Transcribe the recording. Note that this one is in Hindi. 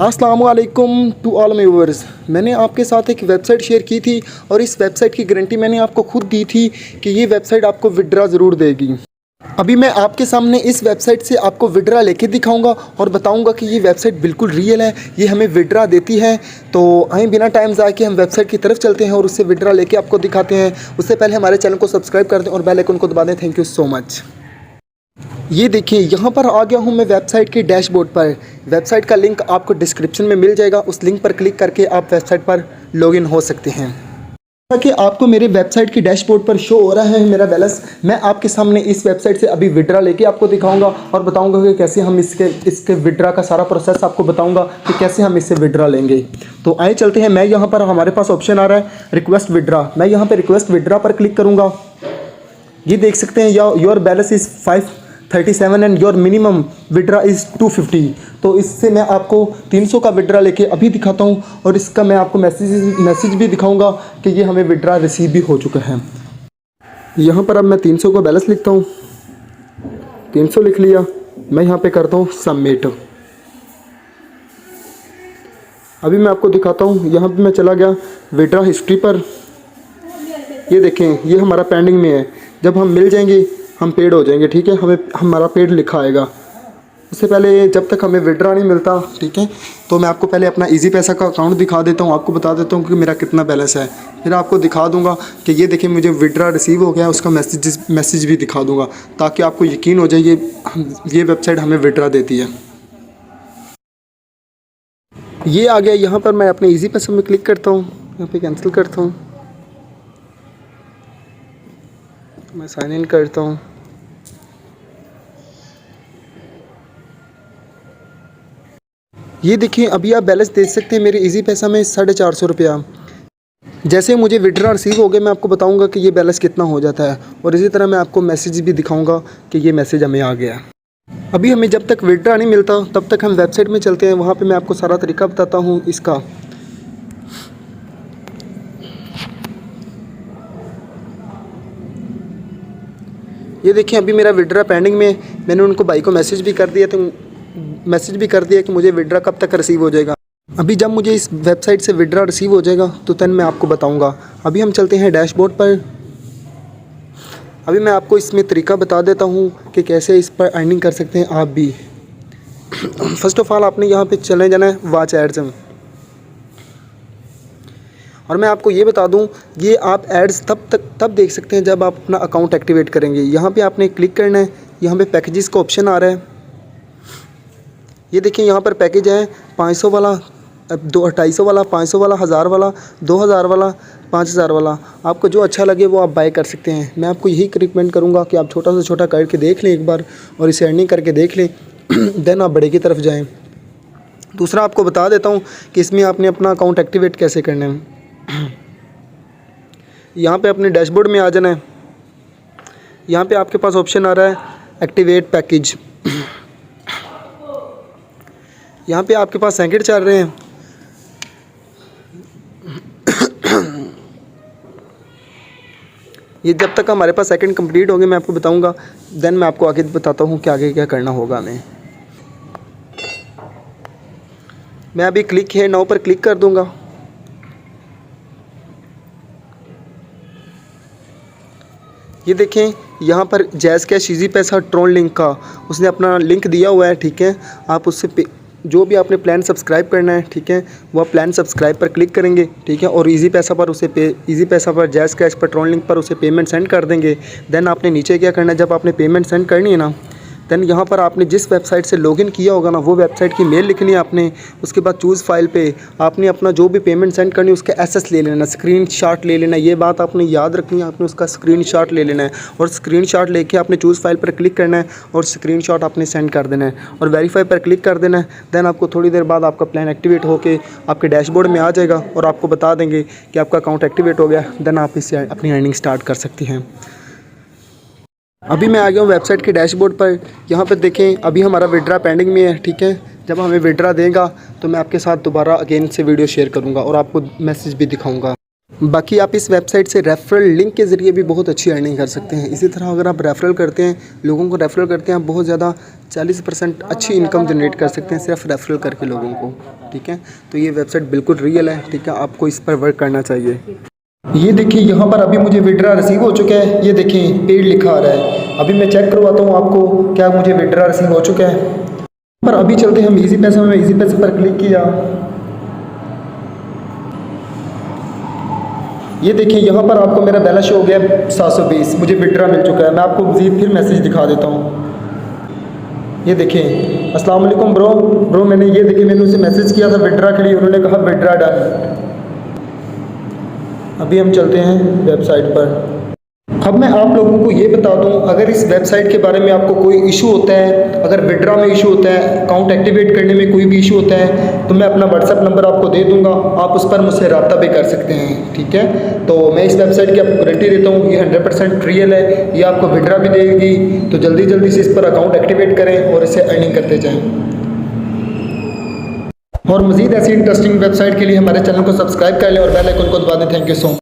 अस्सलामुअलैकुम टू ऑल माय व्यूअर्स। मैंने आपके साथ एक वेबसाइट शेयर की थी और इस वेबसाइट की गारंटी मैंने आपको खुद दी थी कि ये वेबसाइट आपको विड्रा ज़रूर देगी। अभी मैं आपके सामने इस वेबसाइट से आपको विड्रा लेके दिखाऊंगा और बताऊंगा कि ये वेबसाइट बिल्कुल रियल है, ये हमें विड्रा देती है। तो आइए बिना टाइम ज़ाया के हम वेबसाइट की तरफ चलते हैं और उससे विड्रा लेके आपको दिखाते हैं। उससे पहले हमारे चैनल को सब्सक्राइब कर दें और बेल आइकन को दबा दें। Thank you so much. ये देखिए यहाँ पर आ गया हूँ मैं वेबसाइट के डैशबोर्ड पर। वेबसाइट का लिंक आपको डिस्क्रिप्शन में मिल जाएगा, उस लिंक पर क्लिक करके आप वेबसाइट पर लॉगिन हो सकते हैं। ताकि आपको मेरे वेबसाइट के डैशबोर्ड पर शो हो रहा है मेरा बैलेंस। मैं आपके सामने इस वेबसाइट से अभी विड्रा लेके आपको दिखाऊंगा और बताऊंगा कि कैसे हम इसके विड्रा का सारा प्रोसेस आपको बताऊंगा कि कैसे हम इससे विड्रा लेंगे। तो आइए चलते हैं। मैं यहाँ पर हमारे पास ऑप्शन आ रहा है रिक्वेस्ट विड्रा। मैं यहाँ पर रिक्वेस्ट विड्रा पर क्लिक करूँगा। ये देख सकते हैं your balance is 537 and your minimum withdraw is 250। तो इससे मैं आपको 300 का विड्रा लेके अभी दिखाता हूँ और इसका मैं आपको मैसेज भी दिखाऊंगा कि ये हमें विड्रा रिसीव भी हो चुका है। यहाँ पर अब मैं 300 का बैलेंस लिखता हूँ। 300 लिख लिया। मैं यहाँ पे करता हूँ सबमिट। अभी मैं आपको दिखाता हूँ। यहाँ पे मैं चला गया विड्रा हिस्ट्री पर। ये देखें, ये हमारा पेंडिंग में है। जब हम मिल जाएंगे हम पेड हो जाएंगे, ठीक है। हमें हमारा पेड लिखा आएगा। उससे पहले जब तक हमें विड्रा नहीं मिलता, ठीक है, तो मैं आपको पहले अपना इजी पैसा का अकाउंट दिखा देता हूँ। आपको बता देता हूँ कि मेरा कितना बैलेंस है। फिर आपको दिखा दूंगा कि ये देखिए मुझे विड्रा रिसीव हो गया है, उसका मैसेज भी दिखा दूंगा ताकि आपको यकीन हो जाए ये वेबसाइट हमें विड्रा देती है। ये आ गया। यहाँ पर मैं अपने इजी पैसा में क्लिक करता हूँ। यहाँ पर कैंसिल करता हूँ। मैं साइन इन करता हूँ। ये देखिए अभी आप बैलेंस देख सकते हैं मेरे इजी पैसा में 450 रुपया। जैसे मुझे विड्रा रिसीव हो गया मैं आपको बताऊंगा कि ये बैलेंस कितना हो जाता है और इसी तरह मैं आपको मैसेज भी दिखाऊंगा कि ये मैसेज हमें आ गया। अभी हमें जब तक विड्रा नहीं मिलता तब तक हम वेबसाइट में चलते हैं। वहाँ पे मैं आपको सारा तरीका बताता हूँ इसका। ये देखिए अभी मेरा विड्रा पेंडिंग में। मैंने उनको भाई को मैसेज भी कर दिया कि मुझे विड्रा कब तक रिसीव हो जाएगा। अभी जब मुझे इस वेबसाइट से विड्रा रिसीव हो जाएगा तो तब मैं आपको बताऊंगा। अभी हम चलते हैं डैशबोर्ड पर। अभी मैं आपको इसमें तरीका बता देता हूं कि कैसे इस पर अर्निंग कर सकते हैं आप भी। फर्स्ट ऑफ ऑल आपने यहाँ पे चले जाना है वॉच एड्स में। और मैं आपको ये बता दूं ये आप एड्स तब देख सकते हैं जब आप अपना अकाउंट एक्टिवेट करेंगे। यहाँ पे आपने क्लिक करना है। यहाँ पे पैकेजेस का ऑप्शन आ रहा है। ये देखिए यहाँ पर पैकेज है 500 वाला, 250 वाला, 500 वाला, 1000 वाला, 2000 वाला, 5000 वाला। आपको जो अच्छा लगे वो आप बाय कर सकते हैं। मैं आपको यही रिकमेंड करूँगा कि आप छोटा से छोटा करके देख लें एक बार और इसे अर्निंग करके देख लें देन आप बड़े की तरफ जाएँ। दूसरा आपको बता देता हूँ कि इसमें आपने अपना अकाउंट एक्टिवेट कैसे करना है। यहाँ पे अपने डैशबोर्ड में आ जाना है। यहाँ पे आपके पास ऑप्शन आ रहा है एक्टिवेट पैकेज। यहाँ पे आपके पास सेकंड चल रहे हैं। ये जब तक हमारे पास सेकंड कंप्लीट होंगे मैं आपको बताऊंगा। देन मैं आपको आगे बताता हूँ कि आगे क्या करना होगा हमें। मैं अभी क्लिक है नाउ पर क्लिक कर दूंगा। ये देखें यहाँ पर जैज़ कैश इजी पैसा ट्रोन लिंक का उसने अपना लिंक दिया हुआ है, ठीक है। आप उससे जो भी आपने प्लान सब्सक्राइब करना है, ठीक है, वह प्लान सब्सक्राइब पर क्लिक करेंगे, ठीक है, और इजी पैसा पर जैज़ कैश पर ट्रोन लिंक पर उसे पेमेंट सेंड कर देंगे। देन आपने नीचे क्या करना है, जब आपने पेमेंट सेंड करनी है ना, देन यहाँ पर आपने जिस वेबसाइट से लॉगिन किया होगा ना वो वेबसाइट की मेल लिखनी है आपने। उसके बाद चूज़ फाइल पे आपने अपना जो भी पेमेंट सेंड करनी है उसका एसएस ले लेना, स्क्रीनशॉट ले लेना। ये बात आपने याद रखनी है, आपने उसका स्क्रीनशॉट ले लेना है और स्क्रीनशॉट लेके आपने चूज़ फाइल पर क्लिक करना है और स्क्रीनशॉट आपने सेंड कर देना है और वेरीफाई पर क्लिक कर देना है। देन आपको थोड़ी देर बाद आपका प्लान एक्टिवेट होकर आपके डैशबोर्ड में आ जाएगा और आपको बता देंगे कि आपका अकाउंट एक्टिवेट हो गया। देन आप इससे अपनी अर्निंग स्टार्ट कर सकती हैं। अभी मैं आ गया हूँ वेबसाइट के डैशबोर्ड पर। यहाँ पर देखें अभी हमारा विड्रा पेंडिंग में है, ठीक है। जब हमें विड्रा देगा तो मैं आपके साथ दोबारा अगेन से वीडियो शेयर करूँगा और आपको मैसेज भी दिखाऊँगा। बाकी आप इस वेबसाइट से रेफरल लिंक के ज़रिए भी बहुत अच्छी अर्निंग कर सकते हैं। इसी तरह अगर आप रेफरल करते हैं, लोगों को रेफरल करते हैं, आप बहुत ज़्यादा 40% अच्छी इनकम जनरेट कर सकते हैं सिर्फ रेफरल करके लोगों को। ठीक है, तो ये वेबसाइट बिल्कुल रियल है। ठीक है, आपको इस पर वर्क करना चाहिए। ये देखिए यहाँ पर अभी मुझे विड्रा रिसीव हो चुका है। ये देखें पेड लिखा आ रहा है। अभी मैं चेक करवाता हूँ आपको क्या मुझे विड्रा रिसीव हो चुका है। पर अभी चलते हैं हम इजी पैसे में। इजी पैसे पर क्लिक किया, ये देखिए यहाँ पर आपको मेरा बैलेंस शो हो गया 720, मुझे विड्रा मिल चुका है। मैं आपको मज़ीद फिर मैसेज दिखा देता हूँ। ये देखें, अस्सलाम वालेकुम ब्रो मैंने ये देखिए मैंने उसे मैसेज किया था विड्रा के लिए, उन्होंने कहा विड्रा डन। अभी हम चलते हैं वेबसाइट पर। अब मैं आप लोगों को ये बता दूं, अगर इस वेबसाइट के बारे में आपको कोई इशू होता है, अगर विड्रा में इशू होता है, अकाउंट एक्टिवेट करने में कोई भी इशू होता है, तो मैं अपना व्हाट्सएप नंबर आपको दे दूंगा, आप उस पर मुझसे रब्ता भी कर सकते हैं। ठीक है, तो मैं इस वेबसाइट की आपको गारंटी देता हूँ, ये 100% रियल है। ये आपको विड्रा भी देगी, तो जल्दी से इस पर अकाउंट एक्टिवेट करें और इससे अर्निंग करते जाएँ। और मज़ीद ऐसी इंटरेस्टिंग वेबसाइट के लिए हमारे चैनल को सब्सक्राइब कर लें और बेल आइकन को दबा दें। Thank you so much.